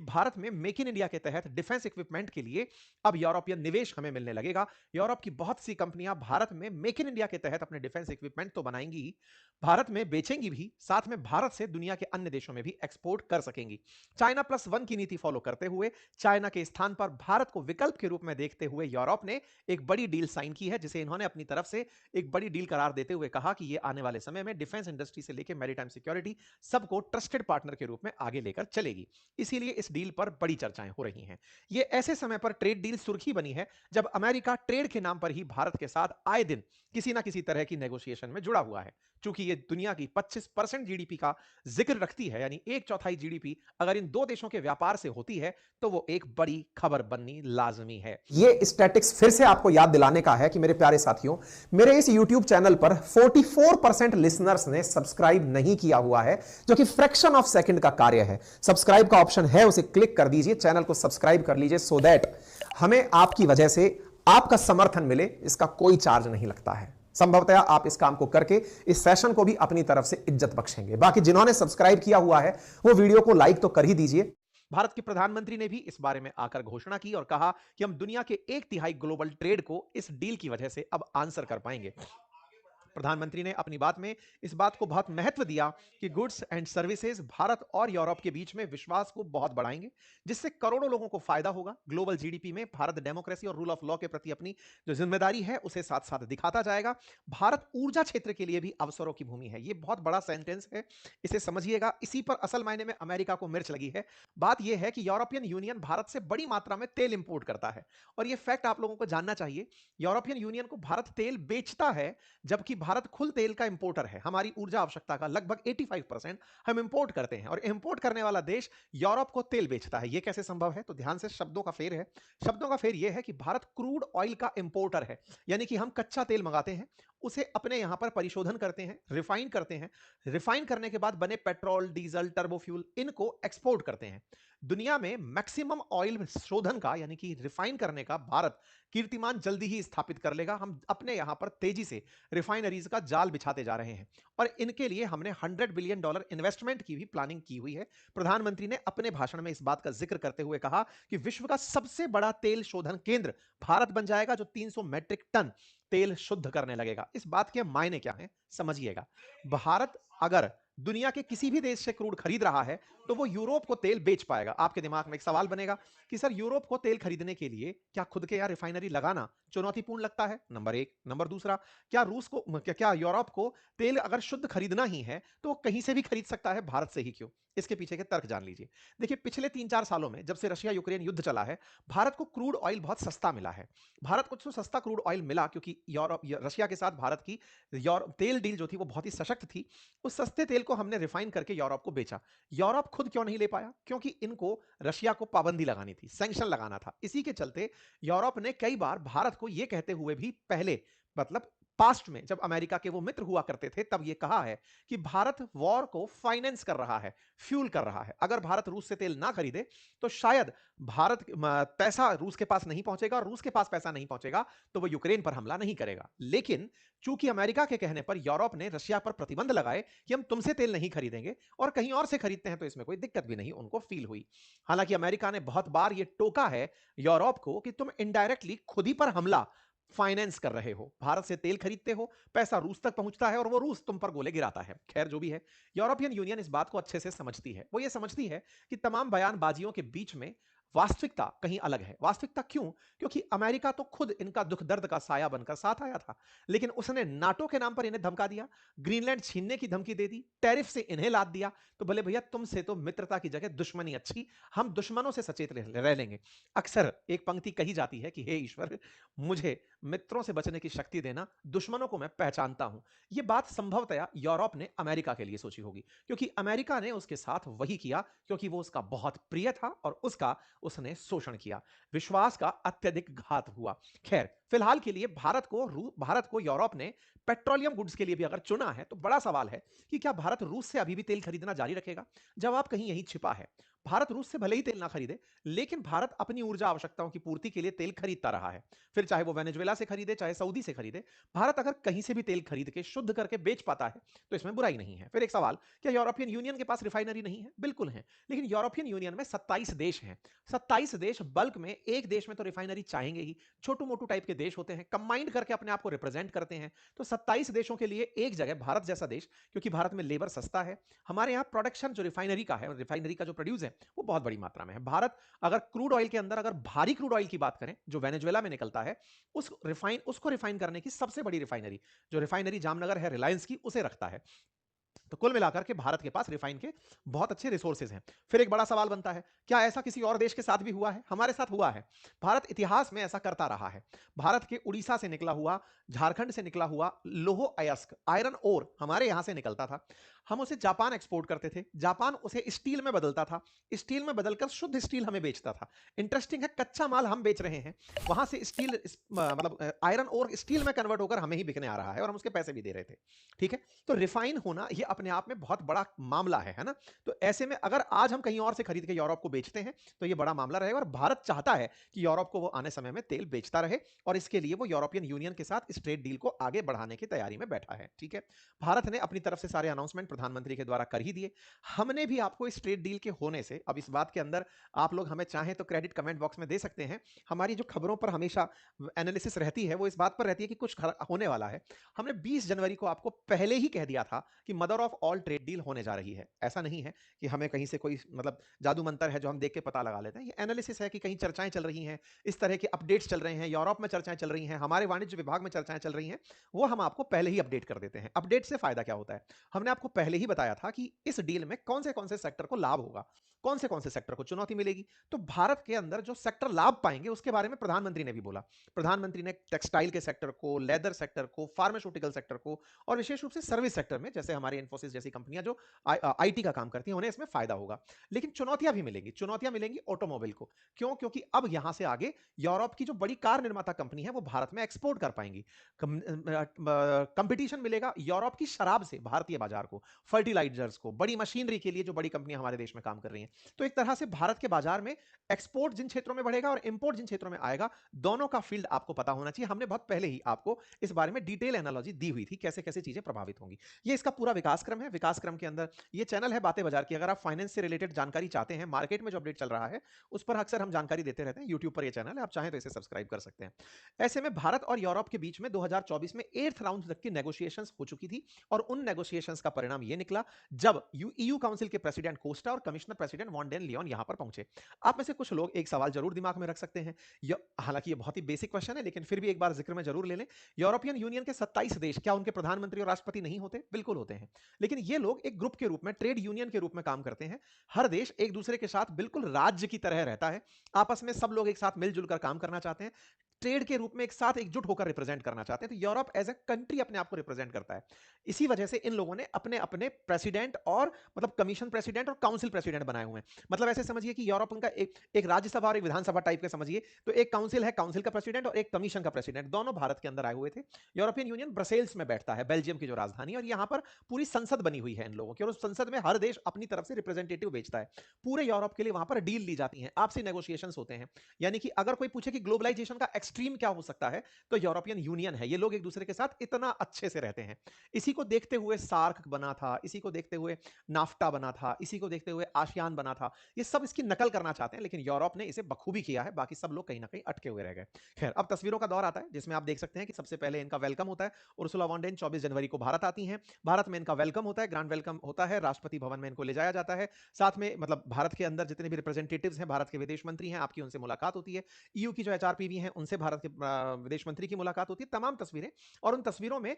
भारत में make in India के तहत डिफेंस इक्विपमेंट के लिए अब यूरोपियन निवेश हमें मिलने लगेगा। यूरोप की बहुत सी कंपनियां भारत में मेक इन इंडिया के तहत अपने डिफेंस इक्विपमेंट तो बनाएंगी ही, भारत में बेचेंगी भी, साथ में भारत से दुनिया के अन्य देशों में भी एक्सपोर्ट कर सकेंगी। चाइना प्लस वन की नीति फॉलो करते हुए चाइना के स्थान पर भारत को विकल्प के रूप में देखते हुए यूरोप ने एक बड़ी डील साइन की है, जिसे इन्होंने अपनी तरफ से एक बड़ी डील करार देते हुए कहा कि यह आने वाले समय में डिफेंस इंडस्ट्री से लेकर मैरीटाइम सिक्योरिटी सबको ट्रस्टेड पार्टनर के रूप में आगे लेकर चलेगी। इसीलिए इस डील पर बड़ी चर्चाएं हो रही हैं। यह ऐसे समय पर ट्रेड डील सुर्खी बनी है जब अमेरिका ट्रेड के नाम पर ही भारत के साथ आए दिन किसी ना किसी तरह की नेगोशिएशन में जुड़ा हुआ है। चूंकि ये दुनिया की 25% जीडीपी का जिक्र रखती है, यानी एक चौथाई जीडीपी अगर इन दो देशों के व्यापार से होती है तो वो एक बड़ी खबर बननी लाजमी है। ये स्टैटिक्स फिर से आपको याद दिलाने का है कि मेरे प्यारे साथियों, मेरे इस YouTube चैनल पर 44% लिसनर्स ने सब्सक्राइब नहीं किया हुआ है, जो कि फ्रैक्शन ऑफ सेकंड का कार्य है। सब्सक्राइब का ऑप्शन है, उसे क्लिक कर दीजिए, चैनल को सब्सक्राइब कर लीजिए, सो दैट हमें आपकी वजह से आपका समर्थन मिले। इसका कोई चार्ज नहीं लगता है। संभवतः आप इस काम को करके इस सेशन को भी अपनी तरफ से इज्जत बख्शेंगे। बाकी जिन्होंने सब्सक्राइब किया हुआ है वो वीडियो को लाइक तो कर ही दीजिए। भारत के प्रधानमंत्री ने भी इस बारे में आकर घोषणा की और कहा कि हम दुनिया के एक तिहाई ग्लोबल ट्रेड को इस डील की वजह से अब आंसर कर पाएंगे। प्रधानमंत्री ने अपनी बात में इस बात को बहुत महत्व दिया कि गुड्स एंड सर्विसेज भारत और यूरोप के बीच में विश्वास को बहुत बढ़ाएंगे, जिससे करोड़ों लोगों को फायदा होगा। ग्लोबल जीडीपी में भारत डेमोक्रेसी और रूल ऑफ लॉ के प्रति अपनी जो जिम्मेदारी है उसे साथ साथ दिखाता जाएगा। भारत ऊर्जा क्षेत्र के लिए भी अवसरों की भूमि है। यह बहुत बड़ा सेंटेंस है, इसे समझिएगा। इसी पर असल मायने में अमेरिका को मिर्च लगी है। बात यह है कि यूरोपियन यूनियन भारत से बड़ी मात्रा में तेल इंपोर्ट करता है, और यह फैक्ट आप लोगों को जानना चाहिए। यूरोपियन यूनियन को भारत तेल बेचता है, जबकि भारत खुद तेल का इंपोर्टर है। हमारी ऊर्जा आवश्यकता का लगभग 85% हम इंपोर्ट करते हैं, और इंपोर्ट करने वाला देश यूरोप को तेल बेचता है। यह कैसे संभव है? तो ध्यान से शब्दों का फेर है। शब्दों का फेर यह है कि भारत क्रूड ऑयल का इंपोर्टर है, यानी कि हम कच्चा तेल मंगाते हैं, उसे अपने यहां पर परिशोधन करते हैं, रिफाइन करते हैं, रिफाइन करने के बाद बने पेट्रोल, डीजल, टर्बोफ्यूल, इनको एक्सपोर्ट करते हैं। दुनिया में मैक्सिमम ऑयल शोधन का, यानी कि रिफाइन करने का भारत कीर्तिमान जल्दी ही स्थापित कर लेगा। हम अपने यहां पर तेजी से रिफाइनरीज का जाल बिछाते जा रहे हैं, और इनके लिए हमने $100 बिलियन इन्वेस्टमेंट की भी प्लानिंग की हुई है। प्रधानमंत्री ने अपने भाषण में इस बात का जिक्र करते हुए कहा कि विश्व का सबसे बड़ा तेल शोधन केंद्र भारत बन जाएगा, जो 300 मैट्रिक टन तेल शुद्ध करने लगेगा। इस बात के मायने क्या हैं समझिएगा। भारत अगर दुनिया के किसी भी देश से क्रूड खरीद रहा है तो वो यूरोप को तेल बेच पाएगा। आपके दिमाग में एक सवाल बनेगा कि सर, यूरोप को तेल खरीदने के लिए क्या खुद के यहाँ रिफाइनरी लगाना चुनौतीपूर्ण लगता है? नंबर एक। नंबर दूसरा, क्या रूस को क्या यूरोप को तेल अगर शुद्ध खरीदना ही है तो वो कहीं से भी खरीद सकता है, भारत से ही क्यों? इसके पीछे के तर्क जान लीजिए। देखिए, पिछले 3-4 सालों में जब से रशिया यूक्रेन युद्ध चला है, भारत को क्रूड ऑयल बहुत सस्ता मिला है। भारत को तो सस्ता क्रूड ऑयल मिला क्योंकि रशिया के साथ भारत की तेल डील जो थी वो बहुत ही सशक्त थी। उस सस्ते तेल को हमने रिफाइन करके यूरोप को बेचा। यूरोप खुद क्यों नहीं ले पाया? क्योंकि इनको रशिया को पाबंदी लगानी थी, सैंक्शन लगाना था। इसी के चलते यूरोप ने कई बार भारत को यह कहते हुए भी पहले, मतलब पास्ट में जब अमेरिका के वो मित्र हुआ करते थे, तब ये कहा है कि भारत वॉर को फाइनेंस कर रहा है, फ्यूल कर रहा है। अगर भारत रूस से तेल ना खरीदे तो शायद पैसा रूस के पास नहीं पहुंचेगा, और रूस के पास पैसा नहीं पहुंचेगा तो वो यूक्रेन पर हमला नहीं करेगा। लेकिन चूंकि अमेरिका के कहने पर यूरोप ने रशिया पर प्रतिबंध लगाए कि हम तुमसे तेल नहीं खरीदेंगे, और कहीं और से खरीदते हैं तो इसमें कोई दिक्कत भी नहीं उनको फील हुई। हालांकि अमेरिका ने बहुत बार यह टोका है यूरोप को कि तुम इनडायरेक्टली खुद ही पर हमला फाइनेंस कर रहे हो। भारत से तेल खरीदते हो, पैसा रूस तक पहुंचता है, और वो रूस तुम पर गोले गिराता है। खैर, जो भी है, यूरोपियन यूनियन इस बात को अच्छे से समझती है। वो ये समझती है कि तमाम बयानबाजियों के बीच में वास्तविकता कहीं अलग है। वास्तविकता क्यों? क्योंकि अमेरिका तो खुद इनका दुख दर्द का साया बनकर साथ आया था, लेकिन उसने नाटो के नाम पर इन्हें धमका दिया, ग्रीनलैंड छीनने की धमकी दे दी, टैरिफ से इन्हें लाद दिया। तो भले भैया, तुमसे तो मित्रता की जगह दुश्मनी अच्छी, हम दुश्मनों से सचेत रह लेंगे। अक्सर एक पंक्ति कही जाती है कि हे ईश्वर, मुझे मित्रों से बचने की शक्ति देना, दुश्मनों को मैं पहचानता हूं। यह बात संभवतया यूरोप ने अमेरिका के लिए सोची होगी, क्योंकि अमेरिका ने उसके साथ वही किया क्योंकि वो उसका बहुत प्रिय था और उसने शोषण किया। विश्वास का अत्यधिक घात हुआ। खैर, फिलहाल के लिए भारत को यूरोप ने पेट्रोलियम गुड्स के लिए भी अगर चुना है, तो बड़ा सवाल है कि क्या भारत रूस से अभी भी तेल खरीदना जारी रखेगा? जवाब कहीं यहीं छिपा है। भारत रूस से भले ही तेल ना खरीदे, लेकिन भारत अपनी ऊर्जा आवश्यकताओं की पूर्ति के लिए तेल खरीदता रहा है। फिर चाहे वो वेनेजुएला से खरीदे, चाहे सऊदी से खरीदे, भारत अगर कहीं से भी तेल खरीद के शुद्ध करके बेच पाता है तो इसमें बुराई नहीं है। फिर एक सवाल, क्या यूरोपियन यूनियन के पास रिफाइनरी नहीं है? बिल्कुल है, लेकिन यूरोपियन यूनियन में 27 देश हैं। 27 देश बल्क में एक देश में तो रिफाइनरी चाहेंगे ही। छोटू मोटू टाइप के देश होते हैं, कंबाइंड करके अपने आप को रिप्रेजेंट करते हैं। तो 27 देशों के लिए एक जगह भारत जैसा देश, क्योंकि भारत में लेबर सस्ता है, हमारे यहाँ प्रोडक्शन जो रिफाइनरी का है, रिफाइनरी का जो प्रोड्यूस है वो बहुत बड़ी मात्रा में है। भारत अगर क्रूड ऑयल के अंदर, अगर भारी क्रूड ऑयल की बात करें जो वेनेजुएला में निकलता है, उसको रिफाइन करने की सबसे बड़ी रिफाइनरी, जो रिफाइनरी जामनगर है रिलायंस की, उसे रखता है। तो कुल मिलाकर के भारत के पास रिफाइन के बहुत अच्छे रिसोर्सेज हैं। फिर एक बड़ा सवाल बनता है, क्या ऐसा किसी और देश के साथ भी हुआ है? हमारे साथ हुआ है। भारत इतिहास में ऐसा करता रहा है। भारत के उड़ीसा से निकला हुआ, झारखंड से निकला हुआ लोहो अयस्क आयरन ओर हमारे यहां से निकलता था। हम उसे जापान एक्सपोर्ट करते थे, जापान उसे स्टील में बदलता था, स्टील में बदलकर शुद्ध स्टील हमें बेचता था। इंटरेस्टिंग है, कच्चा माल हम बेच रहे हैं, वहां से स्टील मतलब आयरन और स्टील में कन्वर्ट होकर हमें ही बिकने आ रहा है और हम उसके पैसे भी दे रहे थे। ठीक है, तो रिफाइन होना ये अपने आप में बहुत बड़ा मामला है ना। तो ऐसे में अगर आज हम कहीं और से खरीद के यूरोप को बेचते हैं तो ये बड़ा मामला रहेगा, और भारत चाहता है कि यूरोप को वो आने समय में तेल बेचता रहे, और इसके लिए वो यूरोपियन यूनियन के साथ इस ट्रेड डील को आगे बढ़ाने की तैयारी में बैठा है। ठीक है, भारत ने अपनी तरफ से सारे अनाउंसमेंट प्रधानमंत्री के द्वारा कर ही दिए। हमने भी आपको इस ट्रेड डील के होने से, अब इस बात के अंदर आप लोग हमें चाहें तो क्रेडिट कमेंट बॉक्स में दे सकते हैं, हमारी जो खबरों पर हमेशा एनालिसिस रहती है वो इस बात पर रहती है कि कुछ होने वाला है। हमने 20 जनवरी को आपको पहले ही कह दिया था कि mother of all trade deal होने जा रही है। ऐसा नहीं है कि हमें कहीं से कोई मतलब जादू मंत्र है जो हम देख के पता लगा लेते हैं। ये एनालिसिस है कि कहीं चर्चाएं चल रही हैं, इस तरह के अपडेट्स चल रहे हैं, यूरोप में चर्चाएं चल रही हैं, हमारे वाणिज्य विभाग में चर्चाएं चल रही हैं, वो हम आपको पहले ही अपडेट कर देते हैं। अपडेट से फायदा क्या होता है? हमने आपको पहले ही बताया था कि इस डील में कौन से सेक्टर को लाभ होगा, कौन से सेक्टर को चुनौती मिलेगी। तो भारत के अंदर जो सेक्टर लाभ पाएंगे उसके बारे में प्रधानमंत्री ने भी बोला। प्रधानमंत्री ने टेक्सटाइल के सेक्टर को, लेदर सेक्टर को, फार्मास्यूटिकल सेक्टर को, और विशेष रूप से सर्विस सेक्टर में, जैसे हमारी इन्फोसिस जैसी कंपनियां जो आईटी का काम करती हैं, उन्हें इसमें फायदा होगा। लेकिन चुनौतियां भी मिलेंगी, चुनौतियां मिलेंगी ऑटोमोबाइल को। क्यों? क्योंकि अब यहां से आगे यूरोप की जो बड़ी कार निर्माता कंपनी है वो भारत में एक्सपोर्ट कर पाएंगी। कंपटीशन मिलेगा यूरोप की शराब से भारतीय बाजार को, फर्टिलाइजर्स को, बड़ी मशीनरी के लिए जो बड़ी कंपनियां हमारे देश में काम कर रही हैं। तो एक तरह से भारत के बाजार में एक्सपोर्ट जिन क्षेत्रों में बढ़ेगा और इंपोर्ट जिन क्षेत्रों में आएगा, दोनों का फील्ड आपको पता होना चाहिए। हमने बहुत पहले ही आपको इस बारे में डिटेल एनालॉजी दी हुई थी, कैसे कैसे चीजें प्रभावित होंगी। ये इसका पूरा विकास क्रम है। विकास क्रम के अंदर ये चैनल है बातें बाजार की। अगर आप फाइनेंस से रिलेटेड जानकारी चाहते हैं, मार्केट में जो अपडेट चल रहा है उस पर अक्सर हम जानकारी देते रहते हैं। यूट्यूब पर ये चैनल है, आप चाहें तो इसे सब्सक्राइब कर सकते हैं। ऐसे में भारत और यूरोप के बीच में 2024 में 8th राउंड तक की नेगोशिएशंस हो चुकी थी, और उन नेगोशिएशंस का परिणाम ये निकला जब ईयू काउंसिल के प्रेसिडेंट कोस्टा और commissioner president von der Leyen यहां पर पहुंचे। आप में से कुछ लोग एक सवाल जरूर दिमाग में रख सकते हैं, हालांकि ये बहुत ही बेसिक क्वेश्चन है, लेकिन फिर भी एक बार जिक्र में जरूर ले लें। यूरोपियन यूनियन के 27 देश, क्या उनके प्रधानमंत्री और राष्ट्रपति नहीं होते? बिल्कुल होते हैं, लेकिन ये लोग एक ग्रुप के रूप में, ट्रेड यूनियन के रूप में काम करते हैं। हर देश एक दूसरे के साथ बिल्कुल राज्य की तरह रहता है, आपस में सब लोग एक साथ मिलजुल कर काम करना चाहते हैं, ट्रेड के रूप में एक साथ एकजुट होकर रिप्रेजेंट करना चाहते हैं। तो यूरोप एज ए कंट्री अपने आप को रिप्रेजेंट करता है। इसी वजह से इन लोगों ने अपने अपने प्रेसिडेंट और मतलब कमीशन प्रेसिडेंट और काउंसिल प्रेसिडेंट बनाए हुए हैं। मतलब ऐसे समझिए कि यूरोप का एक राज्यसभा और एक विधानसभा टाइप के समझिए। तो एक काउंसिल है, काउंसिल का प्रेसिडेंट, और एक कमीशन का प्रेसिडेंट, दोनों भारत के अंदर आए हुए थे। यूरोपियन यूनियन ब्रसेल्स में बैठता है, बेल्जियम की जो राजधानी, और यहां पर पूरी संसद बनी हुई है इन लोगों की, और उस संसद में हर देश अपनी तरफ से रिप्रेजेंटेटिव भेजता है। पूरे यूरोप के लिए वहां पर डील ली जाती है, आपसी नेगोशिएशंस होते हैं। यानी कि अगर कोई पूछे कि ग्लोबलाइजेशन का एक्सट्रीम क्या हो सकता है, तो यूरोपियन यूनियन है। ये लोग एक दूसरे के साथ इतना अच्छे से रहते हैं। इसी को देखते हुए सार्क बना था, इसी को देखते हुए नाफ्टा बना था, इसी को देखते हुए आसियान बना था। ये सब इसकी नकल करना चाहते हैं, लेकिन यूरोप ने इसे बखूबी किया है, बाकी सब लोग कहीं ना कहीं अटके हुए रह गए। खैर, अब तस्वीरों का दौर आता है, जिसमें आप देख सकते हैं कि सबसे पहले इनका वेलकम होता है। उर्सुला वॉन डेन 24 जनवरी को भारत आती हैं। भारत में इनका वेलकम होता है, ग्रैंड वेलकम होता है, राष्ट्रपति भवन में इनको ले जाया जाता है। साथ में मतलब भारत के अंदर जितने भी रिप्रेजेंटेटिव्स हैं, भारत के विदेश मंत्री हैं, आपकी उनसे मुलाकात होती है। ईयू की जो एचआरपीवी हैं, उनसे भारत के विदेश मंत्री की मुलाकात होती है। तमाम तस्वीरें, और उन तस्वीरों में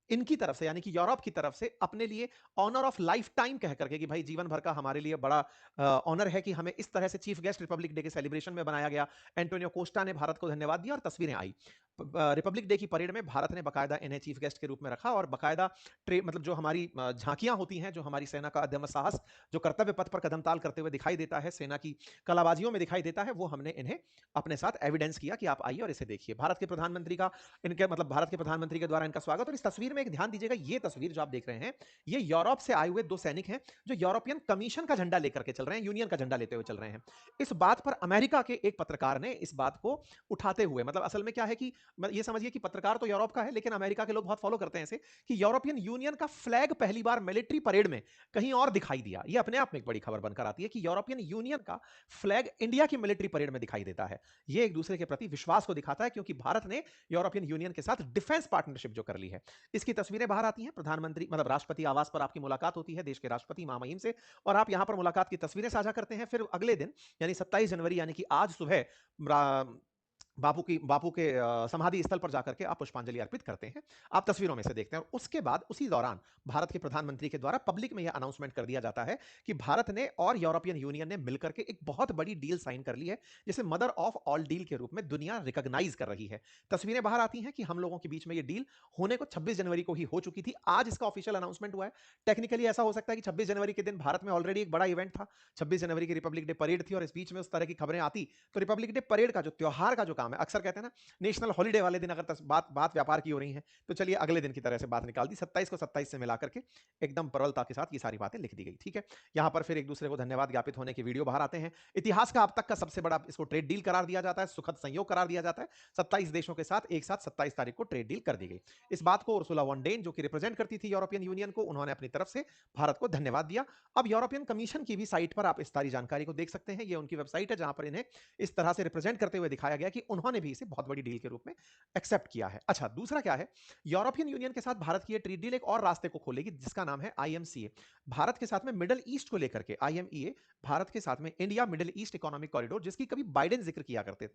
इनकी तरफ से, यानी कि यूरोप की तरफ से, अपने लिए ऑनर ऑफ लाइफ टाइम कह करके कि भाई जीवन भर का हमारे लिए बड़ा ऑनर है कि हमें इस तरह से चीफ गेस्ट रिपब्लिक डे के सेलिब्रेशन में बनाया गया। एंटोनियो कोस्टा ने भारत को धन्यवाद दिया और तस्वीरें आई। रिपब्लिक डे की परेड में भारत ने बकायदा इन्हें चीफ गेस्ट के रूप में रखा, और बकायदा मतलब जो हमारी झांकियां होती हैं, जो हमारी सेना का अदम्य साहस जो कर्तव्य पथ पर कदमताल करते हुए दिखाई देता है, सेना की कलाबाजियों में दिखाई देता है, वो हमने इन्हें अपने साथ एविडेंस किया कि आप आइए और इसे देखिए। भारत के प्रधानमंत्री का इनके मतलब भारत के प्रधानमंत्री के द्वारा इनका स्वागत। और इस तस्वीर में एक ध्यान दीजिएगा, ये तस्वीर जो आप देख रहे हैं, ये यूरोप से आए हुए 2 सैनिक हैं, जो यूरोपियन कमीशन का झंडा लेकर के चल रहे हैं, यूनियन का झंडा लेते हुए चल रहे हैं। इस बात पर अमेरिका के एक पत्रकार ने इस बात को उठाते हुए, मतलब असल में क्या है कि ये समझिए कि पत्रकार तो यूरोप का है, लेकिन अमेरिका के लोग बहुत फॉलो करते हैं इसे, कि यूरोपियन यूनियन का फ्लैग पहली बार मिलिट्री परेड में कहीं और दिखाई दिया। ये अपने आप में एक बड़ी खबर बनकर आती है कि यूरोपियन यूनियन का फ्लैग इंडिया की मिलिट्री परेड में दिखाई देता है। ये एक दूसरे के प्रति विश्वास को दिखाता है, क्योंकि भारत ने यूरोपियन यूनियन के साथ डिफेंस पार्टनरशिप जो कर ली है। इसकी तस्वीरें बाहर आती हैं, प्रधानमंत्री मतलब राष्ट्रपति आवास पर आपकी मुलाकात होती है देश के राष्ट्रपति महामहिम से, और आप यहां पर मुलाकात की तस्वीरें साझा करते हैं। फिर अगले दिन यानी 27 जनवरी यानी कि आज सुबह बापू के समाधि स्थल पर जाकर के आप पुष्पांजलि अर्पित करते हैं। आप तस्वीरों में से देखते हैं, और उसके बाद उसी दौरान भारत के प्रधानमंत्री के द्वारा पब्लिक में यह अनाउंसमेंट कर दिया जाता है कि भारत ने और यूरोपियन यूनियन ने मिलकर के एक बहुत बड़ी डील साइन कर ली है, जिसे मदर ऑफ ऑल डील के रूप में दुनिया रिकॉग्नाइज कर रही है। तस्वीरें बाहर आती हैं कि हम लोगों के बीच में यह डील होने को 26 जनवरी को ही हो चुकी थी। आज इसका ऑफिशियल अनाउंसमेंट हुआ है। टेक्निकली ऐसा हो सकता है कि 26 जनवरी के दिन भारत में ऑलरेडी एक बड़ा इवेंट था, 26 जनवरी की रिपब्लिक डे परेड थी, और इस बीच में उस तरह की खबरें आती तो रिपब्लिक डे परेड का जो त्योहार का जो काम है, अक्सर कहते हैं ना नेशनल हॉलिडे वाले दिन अगर बात व्यापार की हो रही है, तो चलिए अगले दिन की तरह से बात निकाल दी, 27 को 27 से मिलाकर के एकदम प्रबलता के साथ ये सारी बातें लिख दी गई। ठीक है, यहां पर फिर एक दूसरे को धन्यवाद ज्ञापित होने के वीडियो बाहर आते हैं। इतिहास का अब तक का सबसे बड़ा इसको ट्रेड डील करार दिया जाता है, सुखद संयोग करार दिया जाता है। 27 देशों के साथ एक साथ 27 तारीख को ट्रेड डील कर दी गई। इस बात को उर्सुला वॉन डेन, जो कि रिप्रेजेंट करती थी यूरोपियन यूनियन को, उन्होंने अपनी तरफ से भारत को धन्यवाद दिया। अब यूरोपियन कमीशन की भी साइट पर आप इस सारी जानकारी को देख सकते हैं। ये उनकी वेबसाइट है, जहां पर इन्हें इस तरह से रिप्रेजेंट करते हुए दिखाया गया कि उन्होंने भी इसे बहुत बड़ी डील के रूप में एक्सेप्ट किया है। अच्छा, दूसरा क्या है, यूरोपियन यूनियन के साथ भारत की ये ट्रेड डील एक और रास्ते को खोलेगी, जिसका नाम है आईएमसीए। भारत के साथ में मिडिल ईस्ट को लेकर के आईएमईए, भारत के साथ में India middle east economic corridor, जिसकी कभी बाइडेन जिक्र किया करते थे।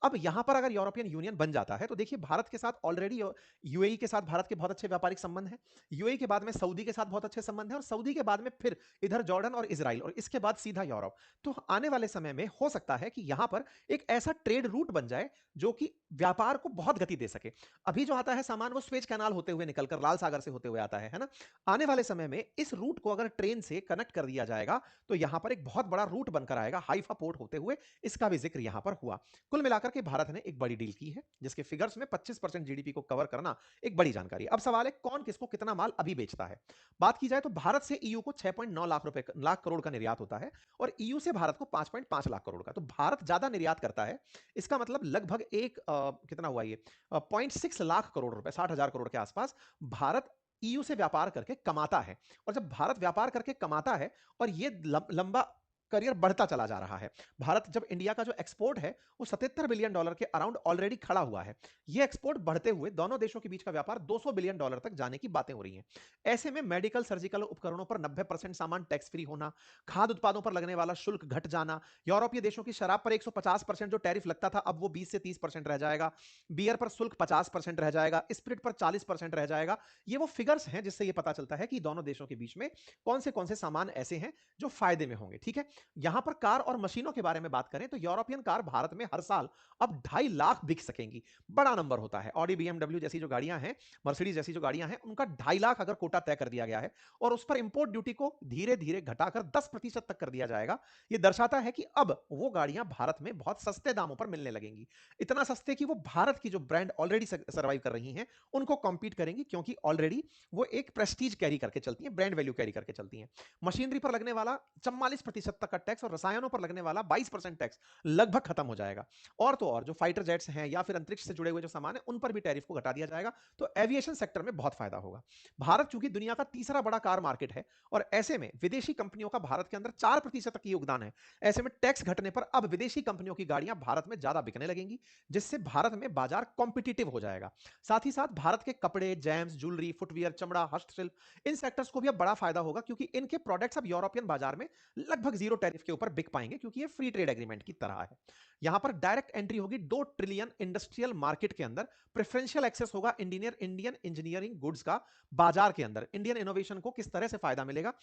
अब यहां पर अगर यूरोपियन यूनियन बन जाता है, तो देखिए भारत के साथ ऑलरेडी यूएई के साथ भारत के बहुत अच्छे व्यापारिक संबंध हैं। यूएई के बाद में सऊदी के साथ बहुत अच्छे संबंध हैं, और सऊदी के बाद में फिर इधर जॉर्डन और इजराइल, और इसके बाद सीधा यूरोप। तो आने वाले समय में हो सकता है कि यहां पर एक ऐसा ट्रेड रूट बन जाए जो कि व्यापार को बहुत गति दे सके। अभी जो आता है सामान, वो स्वेज कैनाल होते हुए निकलकर लाल सागर से होते हुए आता है ना। आने वाले समय में इस रूट को अगर ट्रेन से कनेक्ट कर दिया जाएगा, तो यहां पर एक बहुत बड़ा रूट बनकर आएगा, हाइफा पोर्ट होते हुए। इसका भी जिक्र यहां पर हुआ। कुल मिलाकर के भारत ने एक बड़ी डील की है, जिसके फिगर्स में 25% जीडीपी को कवर करना एक बड़ी जानकारी। अब सवाल है, कौन किसको कितना माल अभी बेचता है। बात की जाए तो भारत से ईयू को 6.9 लाख करोड़ का निर्यात होता है, और ईयू से भारत को 5.5 लाख करोड़ का। तो भारत ज्यादा निर्यात करता है। इसका मतलब लगभग कितना हुआ ये 0.6 लाख करोड़ रुपए, 60,000 करोड़ के आसपास भारत ईयू से व्यापार करके कमाता है। और जब भारत व्यापार करके कमाता है, और ये लंबा करियर बढ़ता चला जा रहा है। भारत जब इंडिया का जो एक्सपोर्ट है वो $77 बिलियन के अराउंड ऑलरेडी खड़ा हुआ है। ये एक्सपोर्ट बढ़ते हुए दोनों देशों के बीच का व्यापार $200 बिलियन तक जाने की बातें हो रही हैं। ऐसे में मेडिकल सर्जिकल उपकरणों पर 90% सामान टैक्स फ्री होना, खाद्य उत्पादों पर लगने वाला शुल्क घट जाना, यूरोपीय देशों की शराब पर 150% जो टैरिफ लगता था, अब वो 20 से 30% रह जाएगा, बियर पर शुल्क 50% रह जाएगा, स्पिरिट पर 40% रह जाएगा। ये वो फिगर्स हैं जिससे ये पता चलता है कि दोनों देशों के बीच में कौन से सामान ऐसे हैं जो फायदे में होंगे। ठीक है, यहां पर कार और मशीनों के बारे में बात करें तो यूरोपियन कार भारत में हर साल अब 2.5 लाख बिक सकेंगी। बड़ा नंबर होता है। ऑडी बीएमडब्ल्यू जैसी जो गाड़ियां हैं, मर्सिडीज जैसी जो गाड़ियां हैं, उनका 2.5 लाख अगर कोटा तय कर दिया गया है, और उस पर इंपोर्ट ड्यूटी को धीरे धीरे घटाकर 10% तक कर दिया जाएगा, यह दर्शाता है कि अब वो गाड़ियां भारत में बहुत सस्ते दामों पर मिलने लगेंगी। इतना सस्ते कि वो भारत की जो ब्रांड ऑलरेडी सर्वाइव कर रही हैं उनको कॉम्पीट करेंगी, क्योंकि ऑलरेडी वो एक प्रेस्टीज कैरी करके चलती हैं, ब्रांड वैल्यू कैरी करके चलती हैं। मशीनरी पर लगने वाला 44% तक का टैक्स और रसायनों पर लगने वाला 22% टैक्स लगभग खत्म हो जाएगा। और तो और जो फाइटर जेट्स हैं या फिर अंतरिक्ष से जुड़े हुए जो सामान है, उन पर भी टैरिफ को घटा दिया जाएगा। तो एविएशन सेक्टर में बहुत फायदा होगा। भारत चूंकि दुनिया का तीसरा बड़ा कार मार्केट है, और ऐसे में विदेशी कंपनियों का भारत के अंदर 4% तक योगदान है। ऐसे में टैक्स घटने पर अब विदेशी कंपनियों की गाड़ियां भारत में ज्यादा बिकने लगेंगी, जिससे भारत में बाजार कॉम्पिटिटिव हो जाएगा। साथ ही साथ भारत के कपड़े, जेम्स, ज्वेलरी, फुटवियर, चमड़ा, हस्तशिल्प, इन सेक्टर्स को भी अब बड़ा फायदा होगा, क्योंकि इनके प्रोडक्ट्स अब यूरोपियन बाजार में लगभग जीरो टैरिफ के ऊपर बिक पाएंगे, क्योंकि ये फ्री ट्रेड एग्रीमेंट की तरह है। यहां पर डायरेक्ट एंट्री होगी 2 ट्रिलियन इंडस्ट्रियल मार्केट के अंदर। प्रेफरेंशियल एक्सेस होगा इंडियन इंजीनियरिंग गुड्स का बाजार के अंदर। इंडियन इनोवेशन को किस तरह से फायदा मिलेगा।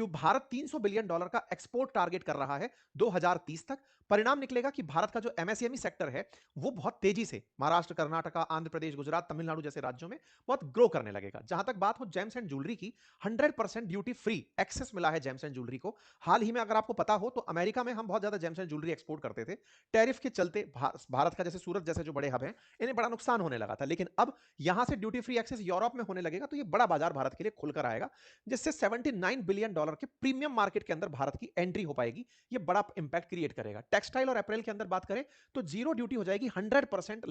भारत $300 बिलियन का एक्सपोर्ट टारगेट कर रहा है 2030 तक। परिणाम निकलेगा कि भारत का जो एमएसएमई सेक्टर है वो बहुत तेजी से महाराष्ट्र, कर्नाटका, आंध्र प्रदेश, गुजरात, तमिलनाडु जैसे राज्यों में बहुत ग्रो करने लगेगा। जहां तक बात हो जेम्स एंड ज्वेलरी की, 100% ड्यूटी फ्री एक्सेस मिला है जेम्स एंड ज्वेलरी को। हाल ही में अगर आपको पता हो तो अमेरिका में हम बहुत ज्यादा जेम्स एंड ज्वेलरी एक्सपोर्ट करते थे, टैरिफ के चलते भारत का जैसे सूरत जैसे जो बड़े हब हैं, इन्हें बड़ा नुकसान होने लगा था। लेकिन अब यहां से ड्यूटी फ्री एक्सेस यूरोप में होने लगेगा, तो ये बड़ा बाजार भारत के लिए खुलकर आएगा, जिससे $79 बिलियन के प्रीमियम मार्केट के अंदर भारत की एंट्री हो पाएगी। ये बड़ा इंपैक्ट क्रिएट करेगा। टेक्सटाइल और अप्रैल के अंदर बात करें तो जीरो ड्यूटी हो जाएगी 100%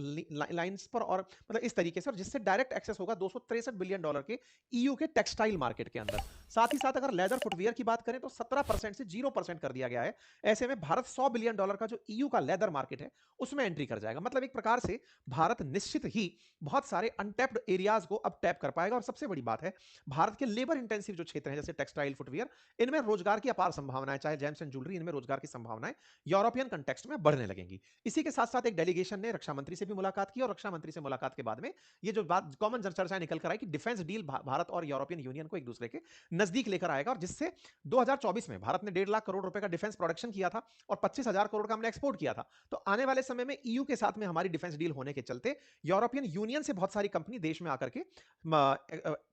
लाइंस पर, और मतलब इस तरीके से, और जिससे डायरेक्ट एक्सेस होगा $263 बिलियन के ईयू के टेक्सटाइल मार्केट के अंदर। साथ ही साथ अगर लेदर फुटवियर की बात करें तो 17% से 0% कर दिया गया है। ऐसे में भारत $100 बिलियन का जो ईयू का लेदर मार्केट है उसमें एंट्री कर जाएगा। मतलब एक प्रकार से भारत निश्चित ही बहुत सारे अनटैप्ड एरियाज को अब टैप कर पाएगा। और सबसे बड़ी बात है, भारत के लेबर इंटेंसिव जो क्षेत्र हैं जैसे टेक्सटाइल, फुटवियर, इनमें रोजगार की अपार संभावनाएं, चाहे जेम्स एंड ज्वेलरी, इनमें रोजगार की संभावनाएं यूरोपियन कंटेक्स्ट में बढ़ने लगेंगी। इसी के साथ साथ एक डेलीगेशन ने रक्षा मंत्री से भी मुलाकात की, और रक्षा मंत्री से मुलाकात के बाद में ये जो बात कॉमन चर्चा निकल कर आई कि डिफेंस डील भारत और यूरोपियन यूनियन को एक दूसरे के नजदीक लेकर आएगा, और जिससे 2024 में भारत ने 1.5 लाख करोड़ रुपए का डिफेंस प्रोडक्शन किया था और 25,000 करोड़ का हमने एक्सपोर्ट किया था। तो आने वाले समय में ईयू के साथ में हमारी डिफेंस डील होने के चलते यूरोपियन यूनियन से बहुत सारी कंपनी देश में आकर के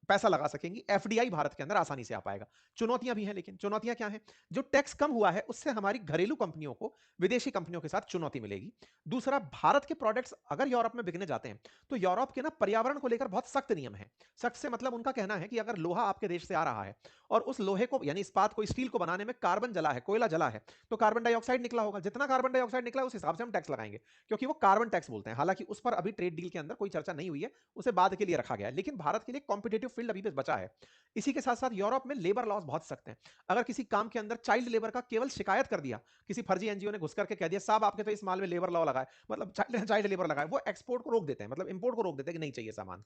पैसा लगा सकेंगी। एफडीआई भारत के अंदर आसानी से आ पाएगा। चुनौतियां भी हैं, लेकिन चुनौतियां क्या हैं? जो टैक्स कम हुआ है उससे हमारी घरेलू कंपनियों को विदेशी कंपनियों के साथ चुनौती मिलेगी। दूसरा, भारत के प्रोडक्ट्स अगर यूरोप में बिकने जाते हैं तो यूरोप के ना पर्यावरण को लेकर बहुत सख्त नियम है। सख्त से मतलब उनका कहना है कि अगर लोहा आपके देश से आ रहा है और उस लोहे को यानी इस्पात को, स्टील को बनाने में कार्बन जला है, कोयला जला है, तो कार्बन डाइऑक्साइड निकला होगा। जितना कार्बन डाइऑक्साइड निकला उस हिसाब से हम टैक्स लगाएंगे, क्योंकि वो कार्बन टैक्स बोलते हैं। हालांकि उस पर अभी ट्रेड डील के अंदर कोई चर्चा नहीं हुई है, उसे बाद के लिए रखा गया है। लेकिन भारत के लिए कॉम्पिटेटिव फील्ड अभी भी बचा है। इसी के साथ साथ यूरोप में लेबर लॉज बहुत सख्त हैं। अगर किसी काम के अंदर चाइल्ड लेबर का केवल शिकायत कर दिया, किसी फर्जी एनजीओ ने घुस करके कह दिया साहब आपके तो इस माल में लेबर लॉ लगाए, मतलब चाइल्ड लेबर लगाए, वो एक्सपोर्ट को रोक देते हैं, मतलब इंपोर्ट को रोक देते हैं कि नहीं चाहिए सामान।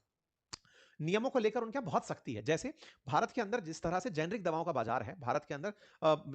नियमों को लेकर उनके यहाँ बहुत सख्ती है। जैसे भारत के अंदर जिस तरह से जेनरिक दवाओं का बाजार है, भारत के अंदर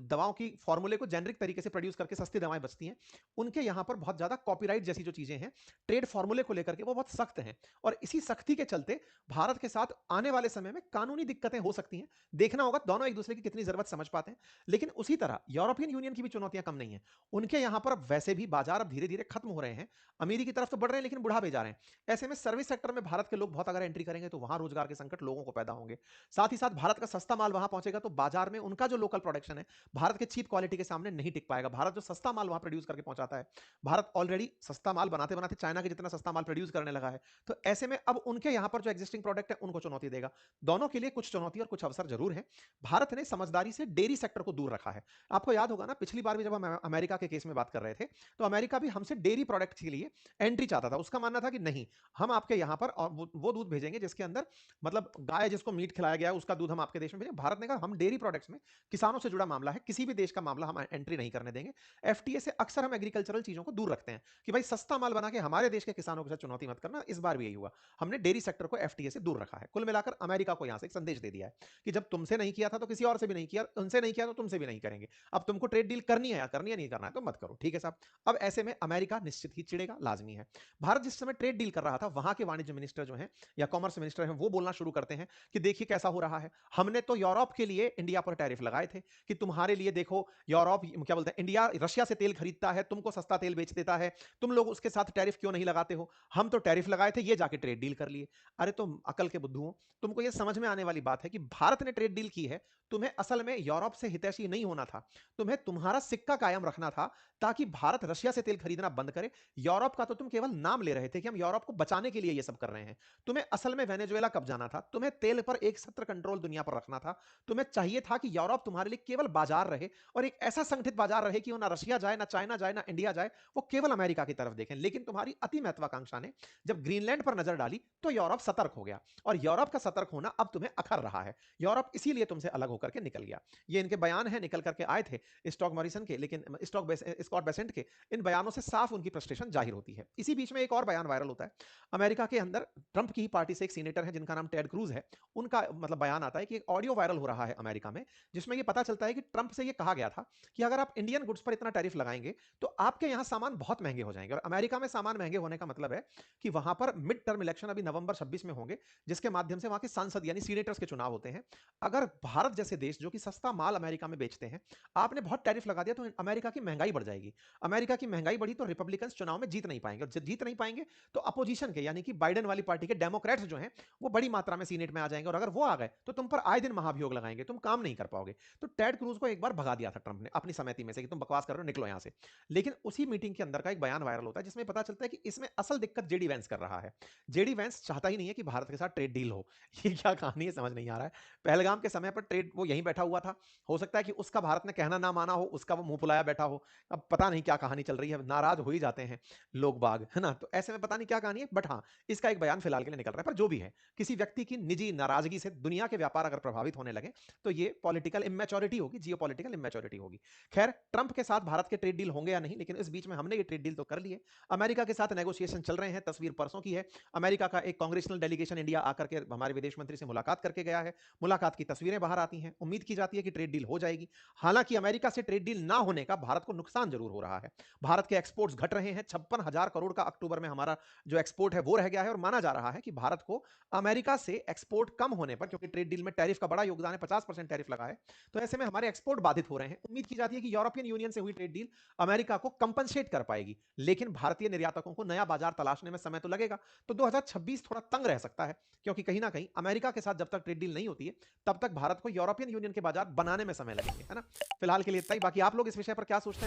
दवाओं की फॉर्मूले को जेनरिक तरीके से प्रोड्यूस करके सस्ती दवाएं बचती हैं, उनके यहाँ पर बहुत ज्यादा कॉपीराइट जैसी जो चीजें हैं, ट्रेड फॉर्मूले को लेकर के वो बहुत सख्त हैं। और इसी सख्ती के चलते भारत के साथ आने वाले समय में कानूनी दिक्कतें हो सकती हैं। देखना होगा दोनों एक दूसरे की कितनी जरूरत समझ पाते हैं। लेकिन उसी तरह यूरोपियन यूनियन की भी चुनौतियां कम नहीं है। उनके यहाँ पर वैसे भी बाजार अब धीरे धीरे खत्म हो रहे हैं, अमीरी की तरफ तो बढ़ रहे हैं लेकिन बुढ़ा जा रहे हैं। ऐसे में सर्विस सेक्टर में भारत के लोग बहुत अगर एंट्री करेंगे तो वहां रोजगार के संकट लोगों को पैदा होंगे। साथ ही साथ भारत का सस्ता माल वहां पहुंचेगा तो बाजार में उनका जो लोकल प्रोडक्शन है भारत के चीप क्वालिटी के सामने नहीं टिक पाएगा। भारत जो सस्ता माल वहां प्रोड्यूस करके पहुंचाता है, भारत ऑलरेडी सस्ता माल बनाते बनाते चाइना के जितना सस्ता माल प्रोड्यूस करने लगा है। तो ऐसे में अब उनके यहां पर जो एग्जिस्टिंग प्रोडक्ट है उनको चुनौती देगा। दोनों के लिए कुछ चुनौती और कुछ अवसर जरूर है। भारत ने समझदारी से डेयरी सेक्टर को दूर रखा है। आपको याद होगा ना, पिछली बार भी जब हम अमेरिका के केस में बात कर रहे थे तो अमेरिका भी हमसे डेयरी प्रोडक्ट के लिए एंट्री चाहता था। उसका मानना था कि नहीं, हम आपके यहां पर वो दूध भेजेंगे जिसके अंदर मतलब गाय जिसको मीट खिलाया गया है उसका दूध हम आपके देश में भेजें। भारत ने कहा हम डेयरी प्रोडक्ट्स में, किसानों से जुड़ा मामला है, किसी भी देश का मामला हम एंट्री नहीं करने देंगे। एफटीए से अक्सर हम एग्रीकल्चरल चीजों को दूर रखते हैं कि भाई सस्ता माल बना के हमारे देश के किसानों के साथ चुनौती मत करना। इस बार भी यही हुआ, हमने डेयरी सेक्टर को एफटीए से दूर रखा है। कुल मिलाकर अमेरिका को यहां से एक संदेश दे दिया है कि जब तुमसे नहीं किया था तो किसी और से भी नहीं किया, उनसे नहीं किया तो तुमसे भी नहीं करेंगे। अब तुमको ट्रेड डील करनी है या करनी है, नहीं करना है तो मत करो, ठीक है साहब। अब ऐसे में अमेरिका निश्चित ही चिड़ेगा, लाजमी है। भारत जिस समय ट्रेड डील कर रहा था वहां के वाणिज्य मिनिस्टर जो है या कॉमर्स मिनिस्टर है वो बोलना शुरू करते हैं कि देखिए कैसा हो रहा है, हमने तो यूरोप के लिए इंडिया पर टैरिफ लगाए थे कि तुम्हारे लिए देखो यूरोप क्या बोलते हैं, इंडिया रशिया से तेल खरीदता है, तुमको सस्ता तेल बेच देता है, तुम लोग उसके साथ टैरिफ क्यों नहीं लगाते हो? हम तो टैरिफ लगाए थे, ये जाके ट्रेड डील कर लिए। अरे तुम अकल के बुद्धू हो, तुमको ये समझ में आने वाली बात है कि भारत ने ट्रेड डील की है, तुम्हें असल में यूरोप से हितैषी नहीं होना था, तुम्हें तुम्हारा सिक्का कायम रखना था ताकि भारत रशिया से तेल खरीदना बंद करे। यूरोप का तो तुम केवल नाम ले रहे थे कि हम यूरोप को बचाने के लिए ये सब कर रहे हैं। तुम्हें असल में वेनेजुएला कब जाना था, तुम्हें तेल पर एक सत्र कंट्रोल दुनिया पर रखना था। तुम्हें चाहिए था कि यूरोप तुम्हारे लिए केवल बाजार रहे और एक ऐसा संगठित बाजार रहे कि वो ना रशिया जाए, ना चाइना जाए, ना इंडिया जाए, वो केवल अमेरिका की तरफ देखें। लेकिन तुम्हारी अति महत्वाकांक्षा ने जब ग्रीनलैंड पर नजर डाली तो यूरोप सतर्क हो गया, और यूरोप का सतर्क होना अब तुम्हें अखर रहा है। यूरोप इसीलिए तुमसे अलग होकर के निकल गया। ये इनके बयान है, निकल करके आए थे स्टॉक मॉरिसन के, लेकिन स्कॉट बेसेंट के। इन बयानों से साफ उनकी फ्रस्ट्रेशन जाहिर होती है। इसी बीच में एक और बयान वायरल होता है। अमेरिका के अंदर ट्रंप की ही पार्टी से एक सीनेटर है जिनका नाम टेड क्रूज है। उनका मतलब बयान आता है कि एक ऑडियो वायरल हो रहा है अमेरिका में, जिसमें यह पता चलता है कि ट्रंप से यह कहा गया था कि अगर आप इंडियन गुड्स पर इतना टैरिफ लगाएंगे तो आपके यहां सामान बहुत महंगे हो जाएंगे। और अमेरिका में सामान महंगे होने का मतलब है कि वहां पर मिड टर्म इलेक्शन अभी नवंबर 26 में होंगे, जिसके माध्यम से वहां के सांसद यानी सीनेटर्स के चुनाव होते हैं। अगर भारत जैसे देश जो कि सस्ता माल अमेरिका में बेचते हैं, आपने बहुत टैरिफ लगा दिया तो अमेरिका की महंगाई बढ़ जाएगी। अमेरिका की महंगाई बढ़ी तो रिपब्लिकन चुनाव में जीत नहीं पाएंगे, और जीत नहीं पाएंगे तो अपोजिशन के यानी कि बाइडेन वाली पार्टी के डेमोक्रेट्स जो हैं वो बड़ी मात्रा में सीनेट में आ जाएंगे और अगर वो आ गए तो तुम पर आए दिन महाभियोग लगाएंगे, तुम काम नहीं कर पाओगे। तो टेड क्रूज को एक बार भगा दिया था ट्रंप ने अपनी समिति में से कि तुम बकवास कर रहे हो, निकलो यहां से। लेकिन उसी मीटिंग के अंदर का एक बयान वायरल होता है जिसमें पता चलता है कि इसमें असल दिक्कत जेडी वैंस कर रहा है। जेडी वैंस चाहता ही नहीं है कि भारत के साथ ट्रेड डील हो। ये क्या कहानी है समझ नहीं आ रहा है। पहलगाम के समय पर ट्रेड वो यहीं बैठा हुआ था, हो सकता है कि उसका भारत ने कहना ना माना हो, उसका वो मुंह फुलाया बैठा हो। अब पता नहीं क्या कहानी चल रही है, नाराज हो ही जाते हैं लोग बाग, है ना। तो ऐसे में पता नहीं क्या कहानी है, बट हाँ, इसका एक बयान फिलहाल के लिए निकल रहा है। पर जो भी है, किसी व्यक्ति की निजी नाराजगी से दुनिया के व्यापार अगर प्रभावित होने लगे तो ये पॉलिटिकल इमेच्योरिटी होगी, जियोपॉलिटिकल इमेच्योरिटी होगी। खैर, ट्रंप के साथ भारत के ट्रेड डील होंगे या नहीं, लेकिन इस बीच में हमने ये ट्रेड डील तो कर लिए। अमेरिका के साथ नेगोशिएशन चल रहे हैं, तस्वीर परसों की है। अमेरिका का एक कांग्रेसनल डेलीगेशन इंडिया आकर के हमारे विदेश मंत्री से मुलाकात करके गया है। मुलाकात की तस्वीरें बाहर आती हैं, उम्मीद की जाती है कि ट्रेड डील हो जाएगी। हालांकि अमेरिका से ट्रेड डील ना होने का भारत को नुकसान जरूर हो रहा है। भारत के एक्सपोर्ट्स घट रहे हैं, 56,000 करोड़ का अक्टूबर में हमारा जो एक्सपोर्ट है वो रह गया है, और माना जा रहा है कि भारत को अमेरिका से एक्सपोर्ट कम होने पर, क्योंकि ट्रेड डील में टैरिफ का बड़ा योगदान है, 50% टैरिफ लगा है, तो ऐसे में हमारे एक्सपोर्ट बाधित हो रहे हैं। उम्मीद की जाती है कि यूरोपियन यूनियन से हुई ट्रेड डील अमेरिका को कंपनसेट कर पाएगी, लेकिन भारतीय निर्यातकों को नया बाजार तलाशने में समय तो लगेगा। तो 2026 थोड़ा तंग रह सकता है, क्योंकि कहीं ना कहीं अमेरिका के साथ जब तक ट्रेड डील नहीं होती है तब तक भारत को यूरोपियन यूनियन के बाजार बनाने में समय लगेंगे, है ना। फिलहाल के लिए इतना ही। बाकी आप लोग इस विषय पर क्या सोचते हैं